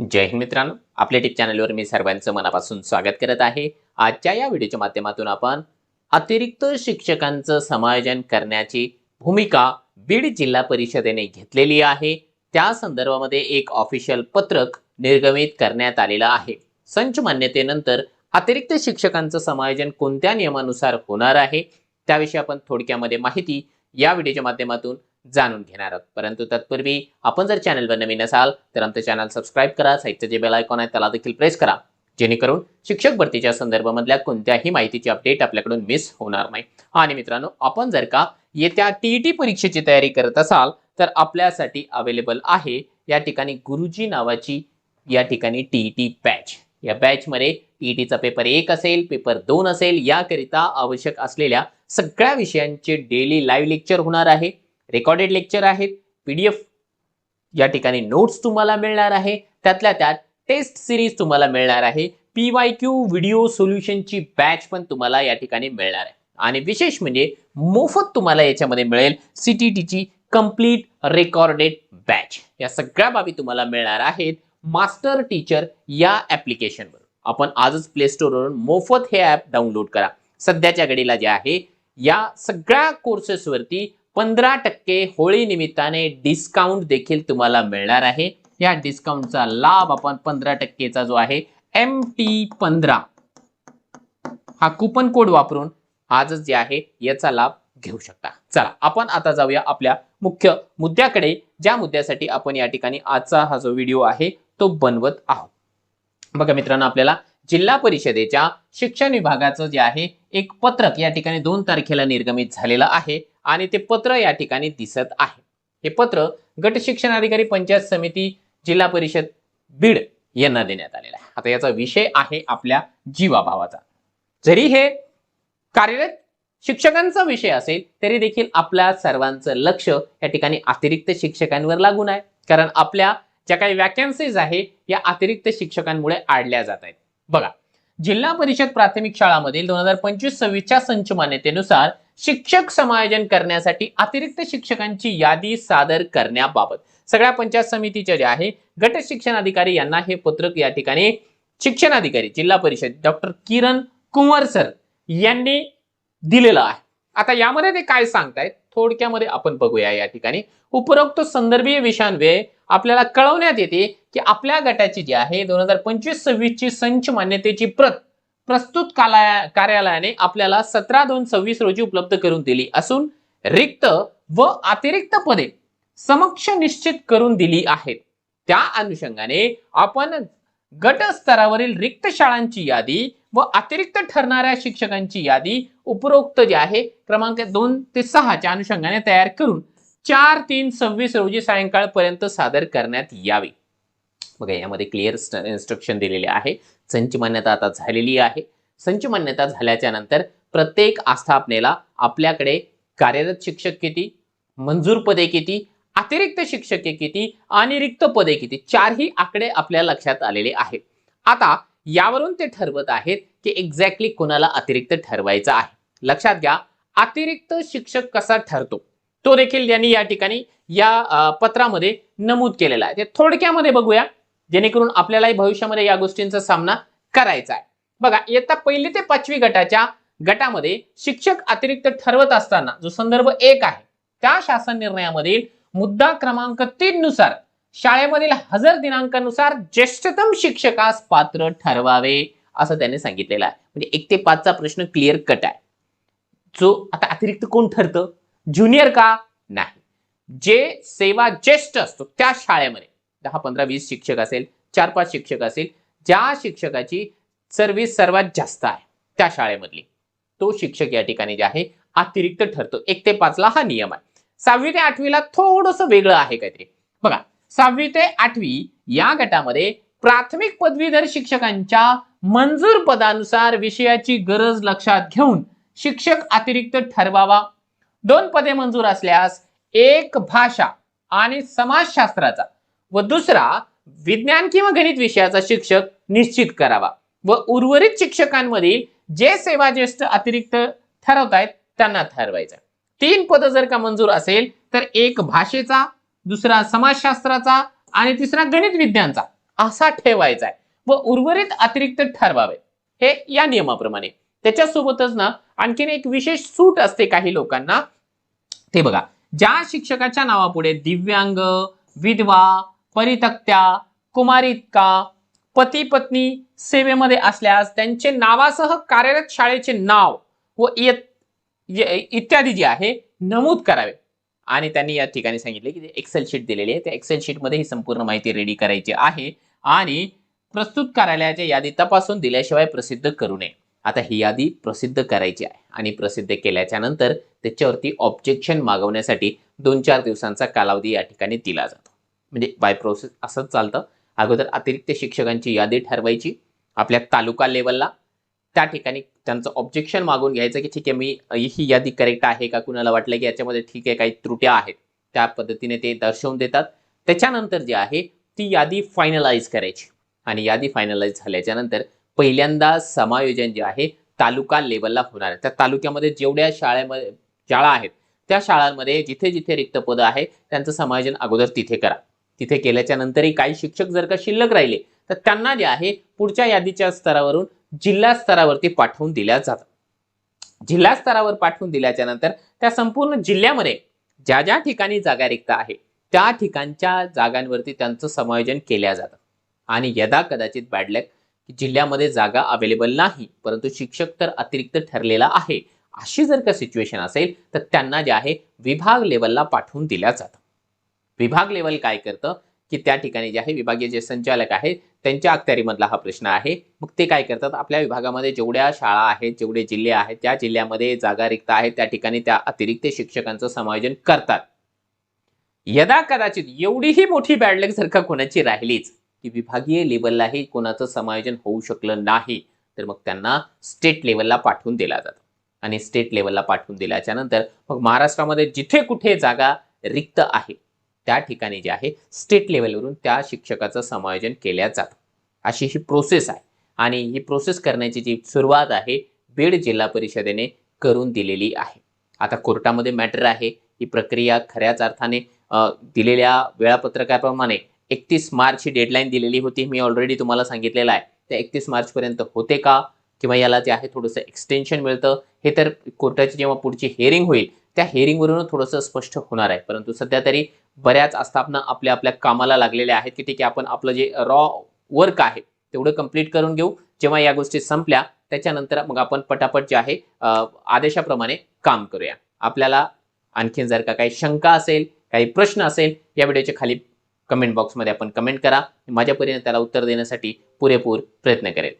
जय हिंद मित्रांनो, आपल्या टिप चॅनलवर मी सर्वांचं मनापासून स्वागत करत आहे। आजच्या या व्हिडिओच्या माध्यमातून आपण अतिरिक्त शिक्षकांचं समायोजन करण्याची भूमिका बीड जिल्हा परिषदेने घेतलेली आहे। त्या संदर्भामध्ये एक ऑफिशियल पत्रक निर्गमित करण्यात आलेलं आहे। संच मान्यतेनंतर अतिरिक्त शिक्षकांचं समायोजन कोणत्या नियमानुसार होणार आहे त्याविषयी आपण थोडक्यामध्ये माहिती या व्हिडिओच्या माध्यमातून जाणून घेणार आहोत। परंतु तत्पूर्वी आपण जर चॅनलवर नवीन असाल तर आमचं चॅनल सबस्क्राइब करा, साईडचं जे बेल आयकॉन आहे त्याला देखील प्रेस करा, जेणेकरून शिक्षक भरतीच्या संदर्भामधल्या कोणत्याही माहितीची अपडेट आपल्याकडून मिस होणार नाही। आणि मित्रांनो, आपण जर का येत्या टीईटी परीक्षेची तयारी करत असाल तर आपल्यासाठी अवेलेबल आहे या ठिकाणी गुरुजी नावाची या ठिकाणी टीईटी बॅच। या बॅच मध्ये टीईटीचा पेपर 1 असेल, पेपर 2 असेल, याकरिता आवश्यक असलेल्या सगळ्या विषयांचे डेली लाईव्ह लेक्चर होणार आहे, रेकॉर्डेड लेक्चर आहेत, पीडीएफ या ठिकाणी नोट्स तुम्हाला मिळणार आहे, त्यातल्या त्यात टेस्ट सिरीज तुम्हाला मिळणार आहे, पीवायक्यू व्हिडिओ सोल्युशनची बॅच पण तुम्हाला या ठिकाणी मिळणार आहे। आणि विशेष म्हणजे मोफत तुम्हाला याच्यामध्ये मिळेल सीटीटीची कंप्लीट रेकॉर्डेड बॅच। या सगळ्या बाबी तुम्हाला मिळणार आहेत मास्टर टीचर या ऍप्लिकेशनवर। आपण आजच प्ले स्टोरवरून मोफत हे ऍप डाउनलोड करा। सध्याच्या घडीला जे आहे या सगळ्या कोर्सेसवरती 15% होळी निमित्ताने डिस्काउंट देखील तुम्हाला मिळणार आहे। या डिस्काउंटचा लाभ आपण 15%चा जो आहे MT15 हा कूपन कोड वापरून आजच जे आहे याचा लाभ घेऊ शकता। चला आपण आता जाऊया आपल्या मुख्य मुद्द्याकडे, ज्या मुद्द्यासाठी आपण या ठिकाणी आजचा हा जो व्हिडिओ आहे तो बनवत आहोत। बघा मित्रांनो, आपल्याला जिल्हा परिषदेच्या शिक्षण विभागाचं जे आहे एक पत्रक या ठिकाणी 2 तारखेला निर्गमित झालेलं आहे आणि ते पत्र या ठिकाणी दिसत आहे। हे पत्र गट शिक्षण अधिकारी पंचायत समिती जिल्हा परिषद बीड यांना देण्यात आलेला आहे। आता याचा विषय आहे आपल्या जीवाभावाचा। जरी हे कार्यरत शिक्षकांचा विषय असेल तरी देखील आपल्या सर्वांचं लक्ष या ठिकाणी अतिरिक्त शिक्षकांवर लागून आहे, कारण आपल्या ज्या काही वॅकन्सीज आहे या अतिरिक्त शिक्षकांमुळे आडल्या जात आहेत। बघा, जिल्हा परिषद प्राथमिक शाळांमधील 2025-26च्या संच मान्यतेनुसार शिक्षक समायोजन करण्यासाठी अतिरिक्त शिक्षकांची यादी सादर करण्याबाबत सगळ्या पंचायत समितीचे जे आहे गट शिक्षण अधिकारी यांना हे पत्रक या ठिकाणी शिक्षण अधिकारी जिल्हा परिषद डॉक्टर किरण कुंवर सर यांनी दिलेलं आहे। आता यामध्ये ते काय सांगतायत थोडक्यामध्ये आपण बघूया। या ठिकाणी उपरोक्त संदर्भीय विषयांवे आपल्याला कळवण्यात येते की आपल्या गटाची जी आहे 2025-26 ची संच मान्यतेची प्रत प्रस्तुत कार्यालयाने आपल्याला 17/2/26 रोजी उपलब्ध करून दिली असून रिक्त व अतिरिक्त पदे समक्ष निश्चित करून दिली आहेत। त्या अनुषंगाने आपण गट स्तरावरील रिक्त शाळांची यादी व अतिरिक्त ठरणाऱ्या शिक्षकांची यादी उपरोक्त जे आहे क्रमांक 2 ते 6 च्या अनुषंगाने तयार करून 4/3/26 रोजी सायंकाळपर्यंत सादर करण्यात यावी। बघा, यामध्ये क्लिअर इन्स्ट्रक्शन दिलेले आहे। संच मान्यता आता झालेली आहे। संच मान्यता झाल्याच्या नंतर प्रत्येक आस्थापनेला आपल्याकडे कार्यरत शिक्षक किती, मंजूर पदे किती, अतिरिक्त शिक्षक किती आणि रिक्त पदे किती, 4ही आकडे आपल्या लक्षात आलेले आहेत। आता यावरून ते ठरवत आहेत की एक्झॅक्टली कोणाला अतिरिक्त ठरवायचा आहे। लक्षात घ्या, अतिरिक्त शिक्षक कसा ठरतो तो देखील यांनी या ठिकाणी या पत्रामध्ये नमूद केलेला आहे। ते थोडक्यामध्ये बघूया जेणेकरून आपल्यालाही भविष्यामध्ये या गोष्टींचा सामना करायचा आहे। बघा, इयत्ता 1 ते 5वी गटामध्ये शिक्षक अतिरिक्त ठरवत असताना जो संदर्भ 1 आहे त्या शासन निर्णयामधील मुद्दा क्रमांक 3 नुसार शाळेमधील हजर दिनांकानुसार ज्येष्ठतम शिक्षकास पात्र ठरवावे असं त्यांनी सांगितलेलं आहे। म्हणजे 1 ते 5 चा प्रश्न क्लिअर कट आहे। जो आता अतिरिक्त कोण ठरतं, ज्युनियर का नाही, जे सेवा ज्येष्ठ असतो त्या शाळेमध्ये 10, 15, 20 शिक्षक असेल, 4-5 शिक्षक असेल, ज्या शिक्षकाची सर्व्हिस सर्वात जास्त आहे त्या शाळेमधली तो शिक्षक या ठिकाणी जे आहे अतिरिक्त ठरतो। 1 ते 5 ला हा नियम आहे। 6वी ते 8वी थोडंसं वेगळं आहे काहीतरी। बघा, 6वी ते 8वी या गटामध्ये प्राथमिक पदवीधर शिक्षकांच्या मंजूर पदानुसार विषयाची गरज लक्षात घेऊन शिक्षक अतिरिक्त ठरवावा। 2 पदे मंजूर असल्यास 1 भाषा आणि समाजशास्त्राचा व दुसरा विज्ञान किंवा गणित विषयाचा शिक्षक निश्चित करावा व उर्वरित शिक्षकांमधील जे सेवाज्येष्ठ अतिरिक्त ठरवतायत त्यांना ठरवायचं। 3 पद जर का मंजूर असेल तर 1 भाषेचा, दुसरा समाजशास्त्राचा आणि तिसरा गणित विज्ञानचा असा ठेवायचा आहे व उर्वरित अतिरिक्त ठरवावे हे या नियमाप्रमाणे. त्याच्यासोबतच ना आणखीन एक विशेष सूट असते काही लोकांना. ते बघा, ज्या शिक्षकाच्या नावापुढे दिव्यांग, विधवा, परित्यक्त्या, कुमारिका, पती पत्नी सेवेमध्ये असल्यास त्यांचे नावासह कार्यरत शाळेचे नाव व इत्यादी जे आहे नमूद करावे. आणि त्यांनी या ठिकाणी सांगितले की एक्सेल शीट दिलेली आहे, त्या एक्सेल शीटमध्ये ही संपूर्ण माहिती रेडी करायची आहे आणि प्रस्तुत कार्यालयाच्या यादी तपासून दिल्याशिवाय प्रसिद्ध करू नये. आता ही यादी प्रसिद्ध करायची आहे आणि प्रसिद्ध केल्याच्या नंतर त्याच्यावरती ऑब्जेक्शन मागवण्यासाठी 2-4 दिवसांचा कालावधी या ठिकाणी दिला जातो. म्हणजे बाय प्रोसेस असंच चालतं. अगोदर अतिरिक्त शिक्षकांची यादी ठरवायची आपल्या तालुका लेवलला, त्या ठिकाणी त्यांचं ऑब्जेक्शन मागून घ्यायचं की ठीक आहे, मी ही यादी करेक्ट आहे का, कुणाला वाटलं की याच्यामध्ये ठीक आहे काही त्रुट्या आहेत, त्या पद्धतीने ते दर्शवून देतात. त्याच्यानंतर जे आहे ती यादी फायनलाइज करायची आणि यादी फायनलाइज झाल्याच्या नंतर पहिल्यांदा समायोजन जे आहे तालुका लेवलला होणार आहे. त्या तालुक्यामध्ये जेवढ्या शाळा आहेत त्या शाळांमध्ये जिथे जिथे रिक्त पदं आहे त्यांचं समायोजन अगोदर तिथे करा. तिथे केल्याच्या नंतरही काही शिक्षक जर का शिल्लक राहिले तर त्यांना जे आहे पुढच्या यादीच्या स्तरावरून जिल्हा स्तरावरती पाठवून दिल्या जातात. जिल्हा स्तरावर पाठवून दिल्याच्या नंतर त्या संपूर्ण जिल्ह्यामध्ये ज्या ज्या ठिकाणी जागा रिक्त आहे त्या ठिकाणच्या जागांवरती त्यांचं समायोजन केल्या जातं. आणि यदा कदाचित बॅडलक जिल्ह्यामध्ये जागा अवेलेबल नाही परंतु शिक्षक तर अतिरिक्त ठरलेला आहे, अशी जर का सिच्युएशन असेल तर त्यांना जे आहे विभाग लेवलला पाठवून दिल्या जातं. विभाग लेवल काय करतं की त्या ठिकाणी जे आहे विभागीय जे संचालक आहेत त्यांच्या अखत्यारीमधला हा प्रश्न आहे. मग ते काय करतात, आपल्या विभागामध्ये जेवढ्या शाळा आहेत, जेवढे जिल्हे आहेत, त्या जिल्ह्यामध्ये जागा रिक्त आहेत त्या ठिकाणी त्या अतिरिक्त शिक्षकांचं समायोजन करतात. यदा कदाचित एवढीही मोठी बॅडलक जर का कोणाची राहिलीच की विभागीय लेवललाही कोणाचं समायोजन होऊ शकलं नाही तर मग त्यांना स्टेट लेवलला पाठवून दिला जातं. आणि स्टेट लेवलला पाठवून दिल्याच्या नंतर मग महाराष्ट्रामध्ये जिथे कुठे जागा रिक्त आहे त्या ठिकाणी जे आहे स्टेट लेवलवरून त्या शिक्षकाचं समायोजन केल्या जातं. अशी ही प्रोसेस आहे आणि ही प्रोसेस करण्याची जी सुरुवात आहे बीड जिल्हा परिषदेने करून दिलेली आहे. आता कोर्टामध्ये मॅटर आहे, ही प्रक्रिया खऱ्याच अर्थाने दिलेल्या वेळापत्रकाप्रमाणे 31 मार्च ही डेडलाईन दिलेली होती. मी ऑलरेडी तुम्हाला सांगितलेलं आहे त्या 31 मार्च पर्यंत होते का किंवा याला जे आहे थोडंसं एक्सटेन्शन मिळतं हे तर कोर्टाची जेव्हा पुढची हिअरिंग होईल त्या हिअरिंगवरून थोडंसं स्पष्ट होणार आहे. परंतु सध्या तरी बऱ्याच आस्थापना आपल्या आपल्या कामाला लागलेल्या आहेत की ठीक आहे आपण आपलं जे रॉ वर्क आहे तेवढं कंप्लीट करून घेऊ. जेव्हा या गोष्टी संपल्या त्याच्यानंतर मग आपण पटापट जे आहे आदेशाप्रमाणे काम करूया. आपल्याला आणखीन जर का काही शंका असेल, काही प्रश्न असेल या व्हिडिओच्या खाली कमेंट बॉक्समध्ये आपण कमेंट करा. माझ्या परीने त्याला उत्तर देण्यासाठी पुरेपूर प्रयत्न करेल.